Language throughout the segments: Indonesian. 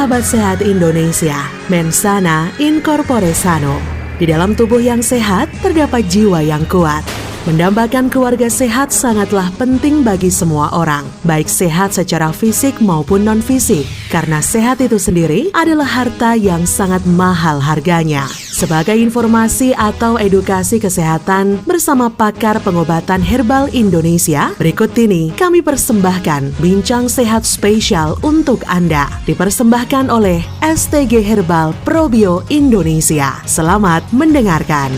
sahabat sehat Indonesia, mensana in corpore sano. Di dalam tubuh yang sehat, terdapat jiwa yang kuat. Mendambakan keluarga sehat sangatlah penting bagi semua orang, baik sehat secara fisik maupun non-fisik, karena sehat itu sendiri adalah harta yang sangat mahal harganya. Sebagai informasi atau edukasi kesehatan bersama pakar pengobatan herbal Indonesia, berikut ini kami persembahkan Bincang Sehat spesial untuk Anda. Dipersembahkan oleh STG Herbal Probio Indonesia. Selamat mendengarkan.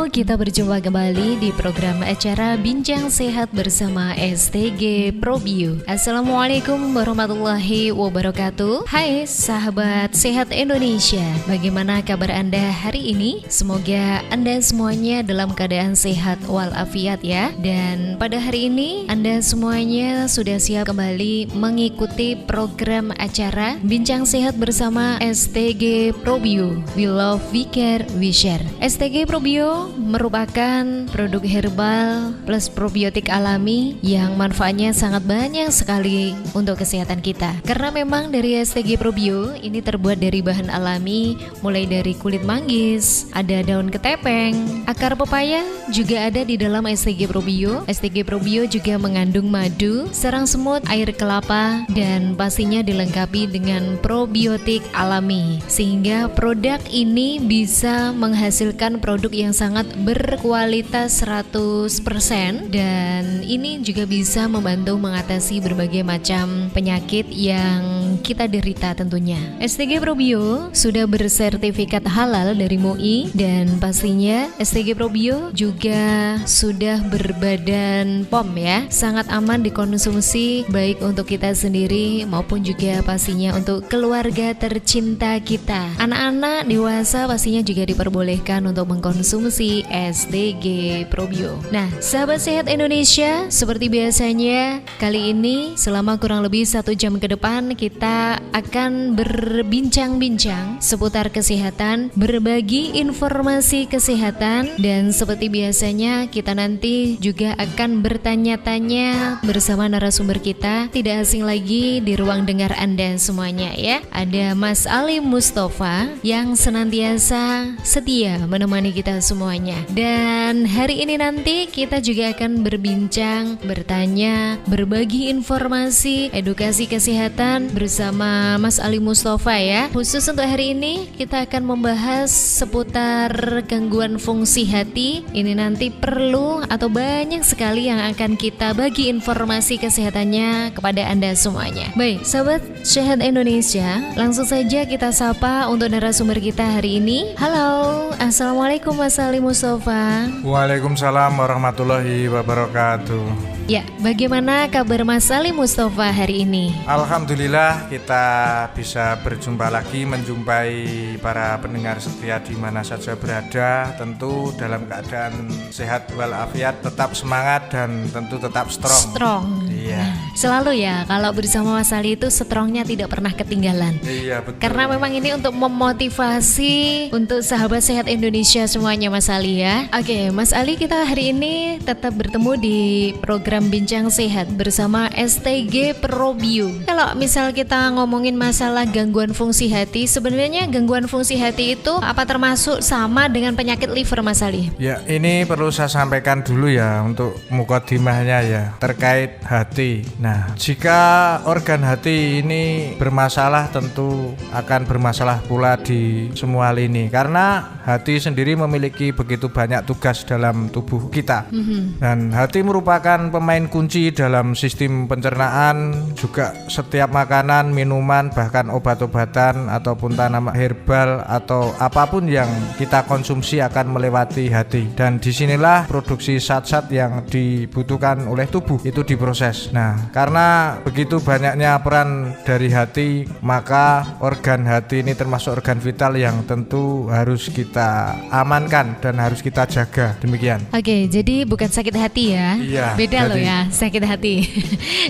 Kita berjumpa kembali di program acara Bincang Sehat bersama STG Probio. Assalamualaikum warahmatullahi wabarakatuh. Hai sahabat sehat Indonesia, bagaimana kabar Anda hari ini? Semoga Anda semuanya dalam keadaan sehat walafiat ya. Dan pada hari ini Anda semuanya sudah siap kembali mengikuti program acara Bincang Sehat bersama STG Probio. We love, we care, we share. STG Probio merupakan produk herbal plus probiotik alami yang manfaatnya sangat banyak sekali untuk kesehatan kita. Karena memang dari STG Probio ini terbuat dari bahan alami, mulai dari kulit manggis, ada daun ketepeng, akar pepaya juga ada di dalam STG Probio. STG Probio juga mengandung madu, sarang semut, air kelapa, dan pastinya dilengkapi dengan probiotik alami, sehingga produk ini bisa menghasilkan produk yang sangat berkualitas 100% dan ini juga bisa membantu mengatasi berbagai macam penyakit yang kita derita tentunya. STG Probio sudah bersertifikat halal dari MUI dan pastinya STG Probio juga sudah berbadan POM ya. Sangat aman dikonsumsi baik untuk kita sendiri maupun juga pastinya untuk keluarga tercinta kita. Anak-anak, dewasa pastinya juga diperbolehkan untuk mengkonsumsi STG Probio. Nah, sahabat sehat Indonesia, seperti biasanya kali ini selama kurang lebih 1 jam ke depan kita akan berbincang-bincang seputar kesehatan, berbagi informasi kesehatan, dan seperti biasanya kita nanti juga akan bertanya-tanya bersama narasumber kita. Tidak asing lagi di ruang dengar Anda semuanya ya. Ada Mas Ali Mustafa yang senantiasa setia menemani kita semuanya. Dan hari ini nanti kita juga akan berbincang, bertanya, berbagi informasi, edukasi kesehatan bersama Mas Ali Mustafa ya. Khusus untuk hari ini kita akan membahas seputar gangguan fungsi hati. Ini nanti perlu atau banyak sekali yang akan kita bagi informasi kesehatannya kepada Anda semuanya. Baik, sahabat sehat Indonesia, langsung saja kita sapa untuk narasumber kita hari ini. Halo, Assalamualaikum Mas Ali Mustafa. Waalaikumsalam warahmatullahi wabarakatuh. Ya, bagaimana kabar Mas Ali Mustafa hari ini? Alhamdulillah kita bisa berjumpa lagi, menjumpai para pendengar setia di mana saja berada. Tentu dalam keadaan sehat walafiat, tetap semangat dan tentu tetap strong. Iya. Selalu ya, kalau bersama Mas Ali itu strongnya tidak pernah ketinggalan. Iya, betul. Karena memang ini untuk memotivasi untuk sahabat sehat Indonesia semuanya Mas Ali ya. Oke, Mas Ali, kita hari ini tetap bertemu di program Bincang Sehat bersama STG Probio. Kalau misal kita ngomongin masalah gangguan fungsi hati, sebenarnya gangguan fungsi hati itu apa termasuk sama dengan penyakit liver Mas Ali? Ya, ini perlu saya sampaikan dulu ya untuk mukadimahnya ya terkait hati. Nah, jika organ hati ini bermasalah tentu akan bermasalah pula di semua lini, karena hati sendiri memiliki begitu banyak tugas dalam tubuh kita. Dan hati merupakan pemain kunci dalam sistem pencernaan, juga setiap makanan, minuman, bahkan obat-obatan ataupun tanaman herbal atau apapun yang kita konsumsi akan melewati hati. Dan disinilah produksi zat-zat yang dibutuhkan oleh tubuh itu diproses. Nah, karena begitu banyaknya peran dari hati, maka organ hati ini termasuk organ vital yang tentu harus kita amankan dan harus kita jaga. Demikian. Oke, jadi bukan sakit hati ya. Iya, Beda loh jadi- ya, sakit hati.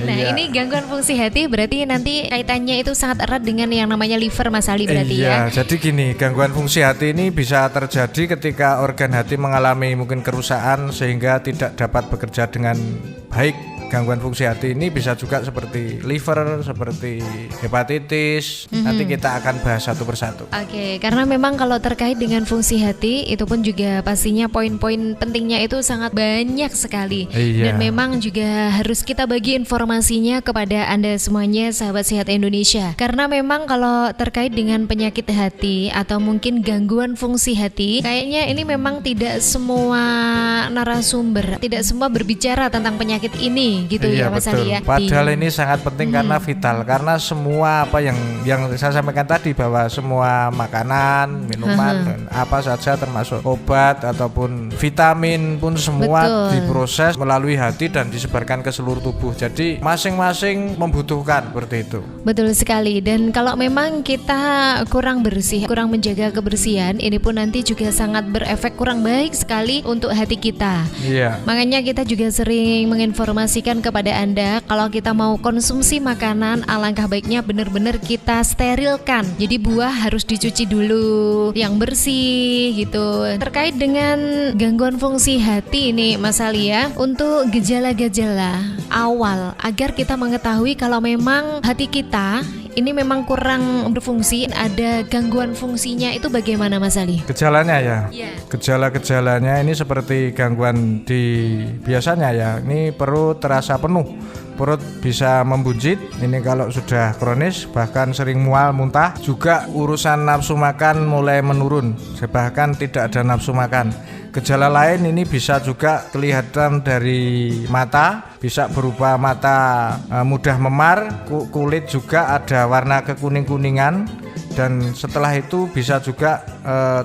Nah, Iya. ini gangguan fungsi hati berarti nanti kaitannya itu sangat erat dengan yang namanya liver Mas Ali berarti ya. Iya, jadi gini, gangguan fungsi hati ini bisa terjadi ketika organ hati mengalami mungkin kerusakan sehingga tidak dapat bekerja dengan baik. Gangguan fungsi hati ini bisa juga seperti liver, seperti hepatitis. Nanti kita akan bahas satu persatu. Oke, karena memang kalau terkait dengan fungsi hati itu pun juga pastinya poin-poin pentingnya itu sangat banyak sekali. Iya. Dan memang juga harus kita bagi informasinya kepada Anda semuanya sahabat sehat Indonesia. Karena memang kalau terkait dengan penyakit hati atau mungkin gangguan fungsi hati, kayaknya ini memang tidak semua narasumber, tidak semua berbicara tentang penyakit ini gitu Iya, ya Mas betul. Ali ya. Padahal ini sangat penting karena vital, karena semua apa yang saya sampaikan tadi bahwa semua makanan, minuman dan apa saja termasuk obat ataupun vitamin pun semua Betul. diproses melalui hati dan disebarkan ke seluruh tubuh. Jadi masing-masing membutuhkan seperti itu. Betul sekali. Dan kalau memang kita kurang bersih, kurang menjaga kebersihan, ini pun nanti juga sangat berefek kurang baik sekali untuk hati kita. Iya. Makanya kita juga sering menginformasikan kepada Anda kalau kita mau konsumsi makanan, alangkah baiknya benar-benar kita sterilkan. Jadi buah harus dicuci dulu yang bersih gitu. Terkait dengan gangguan fungsi hati ini Mas Ali ya, untuk gejala-gejala awal agar kita mengetahui kalau memang hati kita ini memang kurang berfungsi, ada gangguan fungsinya, itu bagaimana Mas Ali? Gejalanya ya. Iya. Gejala-gejalanya ini seperti gangguan di biasanya ya. Ini perut terasa penuh. Perut bisa membuncit. Ini kalau sudah kronis, bahkan sering mual, muntah. Juga urusan nafsu makan mulai menurun. Bahkan tidak ada nafsu makan. Gejala lain ini bisa juga kelihatan dari mata, bisa berupa mata mudah memar, kulit juga ada warna kekuning-kuningan, dan setelah itu bisa juga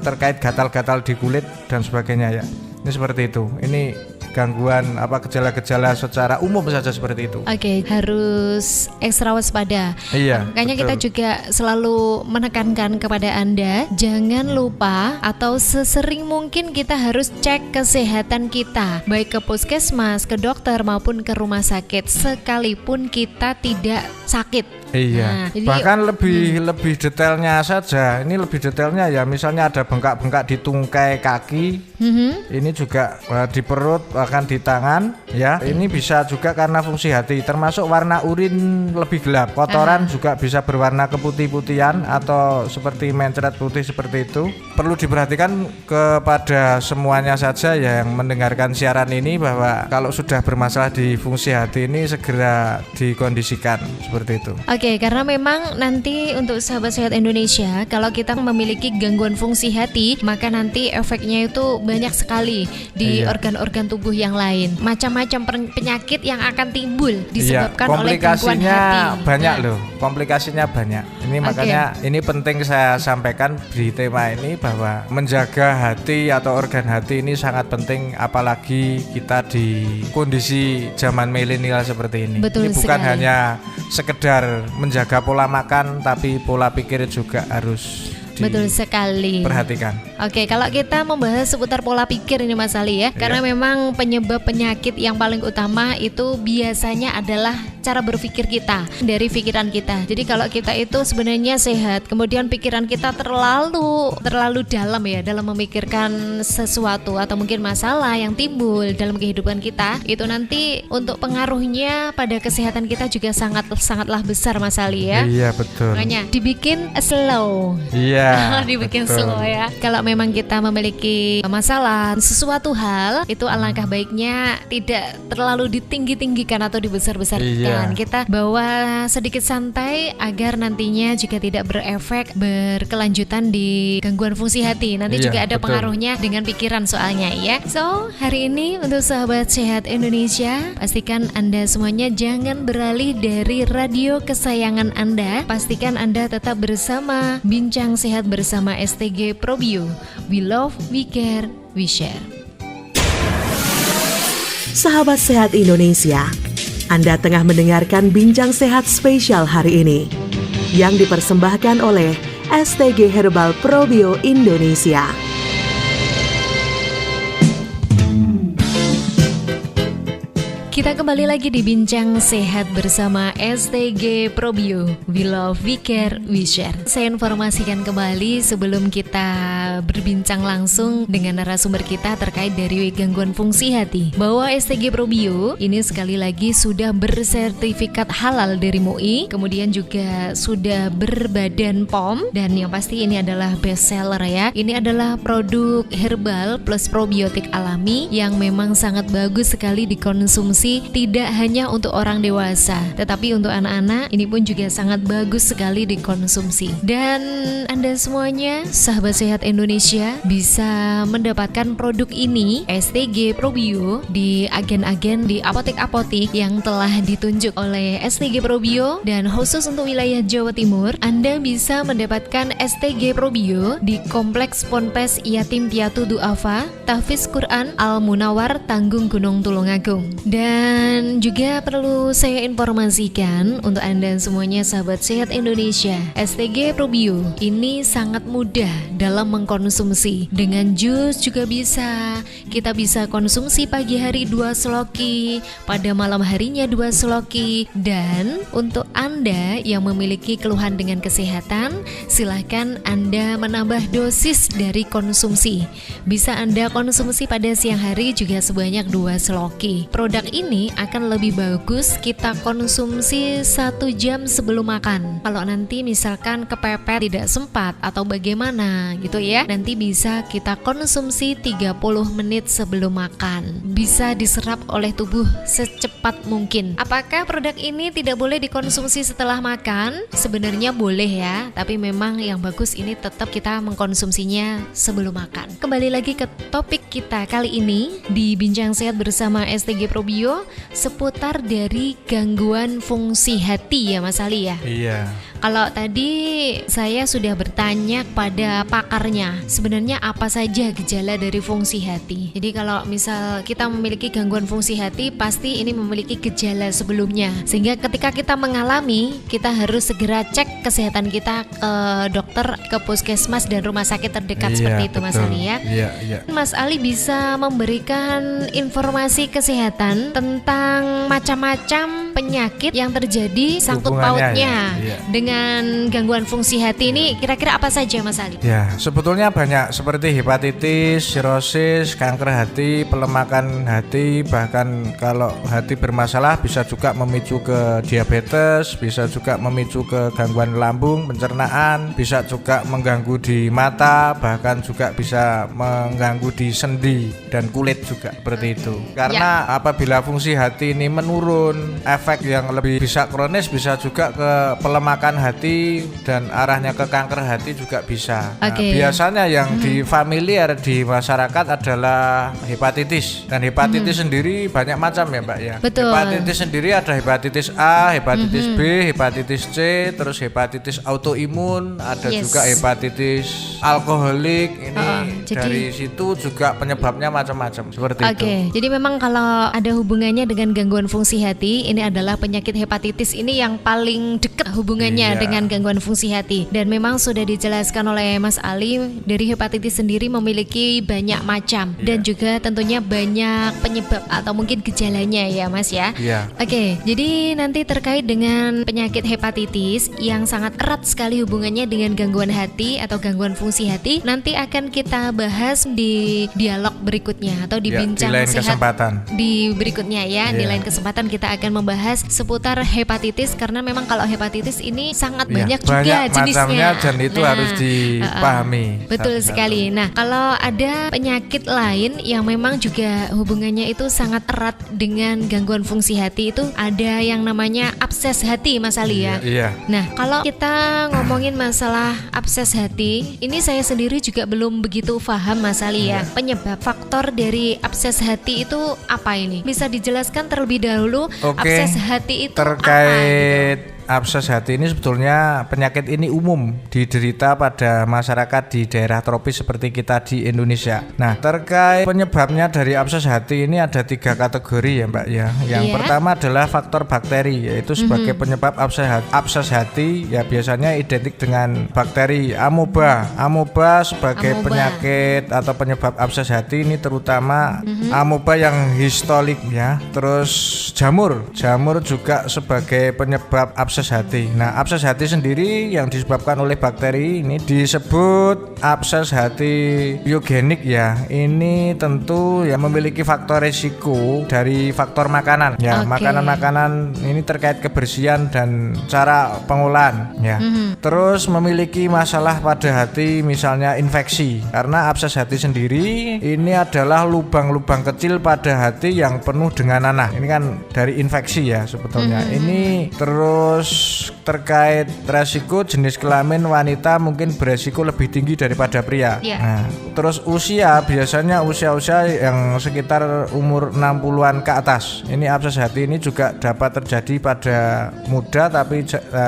terkait gatal-gatal di kulit dan sebagainya ya. Ini seperti itu. Ini gangguan gejala-gejala secara umum saja seperti itu. Oke, harus ekstra waspada. Iya. Makanya betul. kita juga selalu menekankan kepada Anda, jangan lupa atau sesering mungkin kita harus cek kesehatan kita, baik ke puskesmas, ke dokter maupun ke rumah sakit, sekalipun kita tidak sakit. Iya. Nah, jadi- Bahkan lebih detailnya saja. Ini lebih detailnya ya. Misalnya ada bengkak-bengkak di tungkai kaki. Ini juga di perut, bahkan di tangan ya. Ini bisa juga karena fungsi hati. Termasuk warna urin lebih gelap. Kotoran juga bisa berwarna keputih-putihan atau seperti mencret putih seperti itu. Perlu diperhatikan kepada semuanya saja yang mendengarkan siaran ini bahwa kalau sudah bermasalah di fungsi hati ini segera dikondisikan seperti itu. Oke, karena memang nanti untuk sahabat sehat Indonesia, kalau kita memiliki gangguan fungsi hati, maka nanti efeknya itu banyak sekali di Iya. organ-organ tubuh yang lain. Macam-macam penyakit yang akan timbul disebabkan oleh gangguan komplikasinya hati. banyak Nah, loh, komplikasinya banyak. Ini makanya ini penting saya sampaikan di tema ini bahwa menjaga hati atau organ hati ini sangat penting, apalagi kita di kondisi zaman milenial seperti ini. Betul Ini bukan sekali. hanya sekedar menjaga pola makan, tapi pola pikir juga harus Betul sekali. diperhatikan. Oke, kalau kita membahas seputar pola pikir ini Mas Ali ya, karena memang penyebab penyakit yang paling utama itu biasanya adalah cara berpikir kita, dari pikiran kita. Jadi kalau kita itu sebenarnya sehat, kemudian pikiran kita terlalu dalam ya dalam memikirkan sesuatu atau mungkin masalah yang timbul dalam kehidupan kita, itu nanti untuk pengaruhnya pada kesehatan kita juga sangatlah besar Mas Ali ya. Iya, betul. Makanya dibikin slow. Iya. Dibikin betul. slow ya. Kalau memang kita memiliki masalah sesuatu hal, itu alangkah baiknya tidak terlalu ditinggi-tinggikan atau dibesar-besarkan. Iya. Kita bawa sedikit santai agar nantinya juga tidak berefek berkelanjutan di gangguan fungsi hati. Nanti Iya, juga ada betul. pengaruhnya dengan pikiran soalnya ya. So, hari ini untuk sahabat sehat Indonesia, pastikan Anda semuanya jangan beralih dari radio kesayangan Anda. Pastikan Anda tetap bersama Bincang Sehat bersama STG ProBio. We love, we care, we share. Sahabat sehat Indonesia, Anda tengah mendengarkan Bincang Sehat spesial hari ini yang dipersembahkan oleh STG Herbal ProBio Indonesia. Kita kembali lagi di Bincang Sehat bersama STG Probio. We love, we care, we share. Saya informasikan kembali sebelum kita berbincang langsung dengan narasumber kita terkait dari gangguan fungsi hati, bahwa STG Probio ini sekali lagi sudah bersertifikat halal dari MUI, kemudian juga sudah berbadan POM, dan yang pasti ini adalah best seller ya. Ini adalah produk herbal plus probiotik alami yang memang sangat bagus sekali dikonsumsi, tidak hanya untuk orang dewasa tetapi untuk anak-anak ini pun juga sangat bagus sekali dikonsumsi. Dan Anda semuanya sahabat sehat Indonesia bisa mendapatkan produk ini STG Probio di agen-agen di apotek-apotek yang telah ditunjuk oleh STG Probio, dan khusus untuk wilayah Jawa Timur Anda bisa mendapatkan STG Probio di Kompleks Ponpes Yatim Piatu Duafa Tahfiz Quran Al Munawar Tanggung Gunung Tulungagung. Dan juga perlu saya informasikan untuk Anda semuanya sahabat sehat Indonesia, STG Probio ini sangat mudah dalam mengkonsumsi. Dengan jus juga bisa. Kita bisa konsumsi pagi hari 2 seloki, pada malam harinya 2 seloki. Dan untuk Anda yang memiliki keluhan dengan kesehatan, silahkan Anda menambah dosis dari konsumsi. Bisa Anda konsumsi pada siang hari juga sebanyak 2 seloki. Produk ini akan lebih bagus kita konsumsi 1 jam sebelum makan. Kalau nanti misalkan kepepet tidak sempat atau bagaimana gitu ya, nanti bisa kita konsumsi 30 menit sebelum makan. Bisa diserap oleh tubuh secepat mungkin. Apakah produk ini tidak boleh dikonsumsi setelah makan? Sebenarnya boleh ya, tapi memang yang bagus ini tetap kita mengkonsumsinya sebelum makan. Kembali lagi ke topik kita kali ini di Bincang Sehat bersama STG Probio seputar dari gangguan fungsi hati ya Mas Ali ya. Iya. Kalau tadi saya sudah bertanya pada pakarnya, sebenarnya apa saja gejala dari fungsi hati. Jadi kalau misal kita memiliki gangguan fungsi hati, pasti ini memiliki gejala sebelumnya. Sehingga ketika kita mengalami, kita harus segera cek kesehatan kita ke dokter, ke puskesmas dan rumah sakit terdekat, seperti itu Mas Ali ya. Iya. Mas Ali bisa memberikan informasi kesehatan tentang macam-macam penyakit yang terjadi sangkut pautnya dengan gangguan fungsi hati ini, kira-kira apa saja Mas Ali? Ya, sebetulnya banyak seperti hepatitis, sirosis, kanker hati, pelemakan hati, bahkan kalau hati bermasalah bisa juga memicu ke diabetes, bisa juga memicu ke gangguan lambung, pencernaan, bisa juga mengganggu di mata, bahkan juga bisa mengganggu di sendi dan kulit juga seperti itu. Karena apabila fungsi hati ini menurun, efek yang lebih bisa kronis, bisa juga ke pelemakan hati dan arahnya ke kanker hati juga bisa. Nah, biasanya yang di familiar di masyarakat adalah hepatitis, dan hepatitis sendiri banyak macam ya Mbak ya. Betul. Hepatitis sendiri ada hepatitis A, hepatitis B, hepatitis C, terus hepatitis autoimun, ada juga hepatitis alkoholik. Ini dari situ juga penyebabnya macam-macam seperti itu. Jadi memang kalau ada hubungannya dengan gangguan fungsi hati, ini adalah penyakit hepatitis ini yang paling dekat hubungannya dengan gangguan fungsi hati. Dan memang sudah dijelaskan oleh Mas Ali, dari hepatitis sendiri memiliki banyak macam dan juga tentunya banyak penyebab atau mungkin gejalanya ya Mas ya. Jadi nanti terkait dengan penyakit hepatitis yang sangat erat sekali hubungannya dengan gangguan hati atau gangguan fungsi hati, nanti akan kita bahas di dialog berikutnya atau di bincang di lain sehat kesempatan di berikutnya ya. Di lain kesempatan kita akan membahas seputar hepatitis, karena memang kalau hepatitis ini sangat banyak juga jenisnya dan itu harus dipahami. Betul sekali. Nah, kalau ada penyakit lain yang memang juga hubungannya itu sangat erat dengan gangguan fungsi hati, itu ada yang namanya abses hati Mas Ali ya. Nah, kalau kita ngomongin masalah abses hati, ini saya sendiri juga belum begitu paham Mas Ali ya. Penyebab faktor dari abses hati itu apa ini? Bisa dijelaskan terlebih dahulu abses hati itu terkait apa gitu? abses hati ini sebetulnya penyakit ini umum diderita pada masyarakat di daerah tropis seperti kita di Indonesia. Nah, terkait penyebabnya dari abses hati ini ada 3 kategori ya Mbak ya. Yang pertama adalah faktor bakteri, yaitu sebagai penyebab abses hati ya biasanya identik dengan bakteri amoeba. Amoeba sebagai penyakit atau penyebab abses hati ini terutama amoeba yang histolik ya. Terus jamur juga sebagai penyebab abses hati. Nah, abses hati sendiri yang disebabkan oleh bakteri ini disebut abses hati biogenik ya. Ini tentu ya memiliki faktor risiko dari faktor makanan ya. Makanan-makanan ini terkait kebersihan dan cara pengolahan ya. Terus memiliki masalah pada hati misalnya infeksi, karena abses hati sendiri ini adalah lubang-lubang kecil pada hati yang penuh dengan nanah. Ini kan dari infeksi ya sebetulnya. Ini terus terkait resiko jenis kelamin wanita mungkin beresiko lebih tinggi daripada pria. Nah, terus usia biasanya usia-usia yang sekitar umur 60-an ke atas. Ini abses hati ini juga dapat terjadi pada muda tapi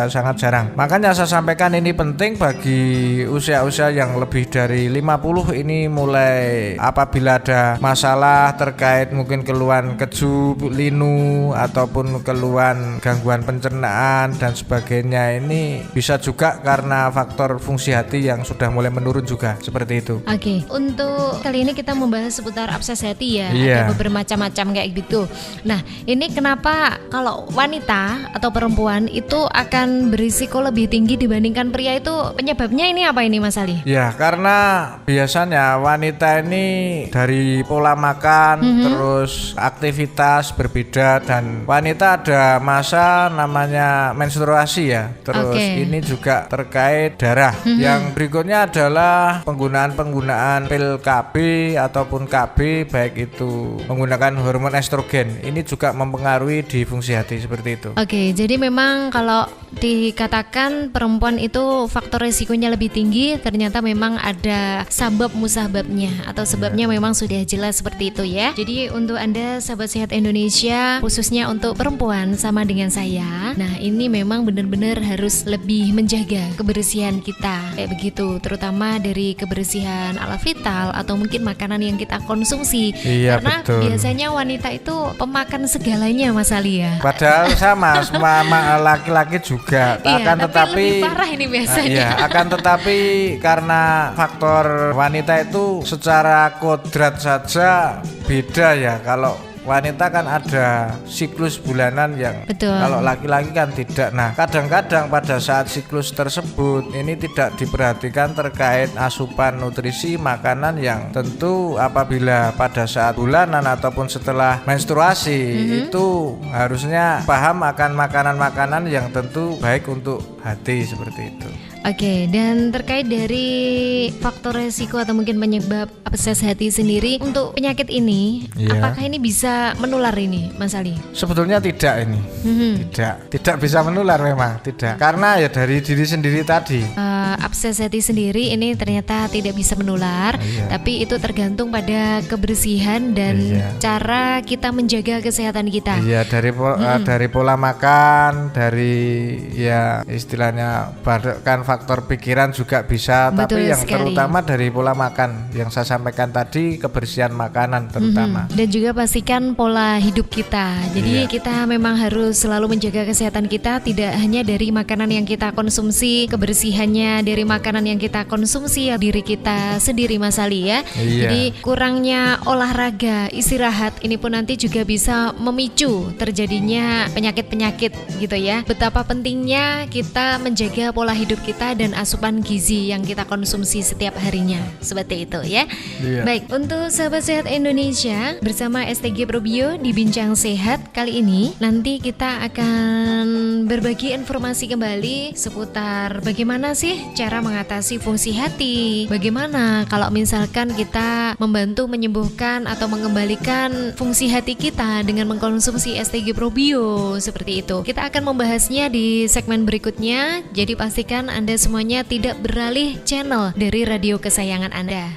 sangat jarang. Makanya saya sampaikan ini penting bagi usia-usia yang lebih dari 50 ini, mulai apabila ada masalah terkait mungkin keluhan keju, linu ataupun keluhan gangguan pencernaan dan sebagainya, ini bisa juga karena faktor fungsi hati yang sudah mulai menurun juga seperti itu. Oke, untuk kali ini kita membahas seputar abses hati ya. Ada bermacam-macam kayak gitu. Nah, ini kenapa kalau wanita atau perempuan itu akan berisiko lebih tinggi dibandingkan pria, itu penyebabnya ini apa ini Mas Ali? Ya, karena biasanya wanita ini dari pola makan terus aktivitas berbeda, dan wanita ada masa namanya menstruasi ya. Terus ini juga terkait darah. Yang berikutnya adalah penggunaan pil KB ataupun KB, baik itu menggunakan hormon estrogen. Ini juga mempengaruhi di fungsi hati seperti itu. Oke, jadi memang kalau dikatakan perempuan itu faktor resikonya lebih tinggi, ternyata memang ada sabab musababnya atau sebabnya memang sudah jelas seperti itu ya. Jadi untuk Anda sahabat sehat Indonesia, khususnya untuk perempuan sama dengan saya, nah ini memang benar-benar harus lebih menjaga kebersihan kita kayak begitu, terutama dari kebersihan alat vital atau mungkin makanan yang kita konsumsi. Karena biasanya wanita itu pemakan segalanya Mas Ali ya. Padahal sama laki-laki juga. Tapi lebih parah ini biasanya. Akan tetapi karena faktor wanita itu secara kodrat saja beda ya. Kalau wanita kan ada siklus bulanan yang kalau laki-laki kan tidak. Nah, kadang-kadang pada saat siklus tersebut ini tidak diperhatikan terkait asupan nutrisi makanan yang tentu apabila pada saat bulanan ataupun setelah menstruasi itu harusnya paham akan makanan-makanan yang tentu baik untuk hati seperti itu. Oke, dan terkait dari faktor resiko atau mungkin penyebab abses hati sendiri untuk penyakit ini, apakah ini bisa menular ini, Mas Ali? Sebetulnya tidak ini, tidak bisa menular memang, tidak. Karena ya dari diri sendiri tadi. Abses hati sendiri ini ternyata tidak bisa menular, tapi itu tergantung pada kebersihan dan cara kita menjaga kesehatan kita. Iya, dari pola makan, dari ya istilahnya kan faktor pikiran juga bisa. Tapi yang terutama dari pola makan yang saya sampaikan tadi, kebersihan makanan terutama. Dan juga pastikan pola hidup kita. Jadi kita memang harus selalu menjaga kesehatan kita, tidak hanya dari makanan yang kita konsumsi, kebersihannya dari makanan yang kita konsumsi ya diri kita sendiri Mas Ali ya. Jadi kurangnya olahraga, istirahat ini pun nanti juga bisa memicu terjadinya penyakit-penyakit gitu ya. Betapa pentingnya kita menjaga pola hidup kita dan asupan gizi yang kita konsumsi setiap harinya, seperti itu ya. Baik, untuk sahabat sehat Indonesia, bersama STG Probio di Bincang Sehat kali ini, nanti kita akan berbagi informasi kembali seputar bagaimana sih cara mengatasi fungsi hati, bagaimana kalau misalkan kita membantu menyembuhkan atau mengembalikan fungsi hati kita dengan mengkonsumsi STG Probio, seperti itu. Kita akan membahasnya di segmen berikutnya, jadi pastikan Anda semuanya tidak beralih channel dari radio kesayangan Anda.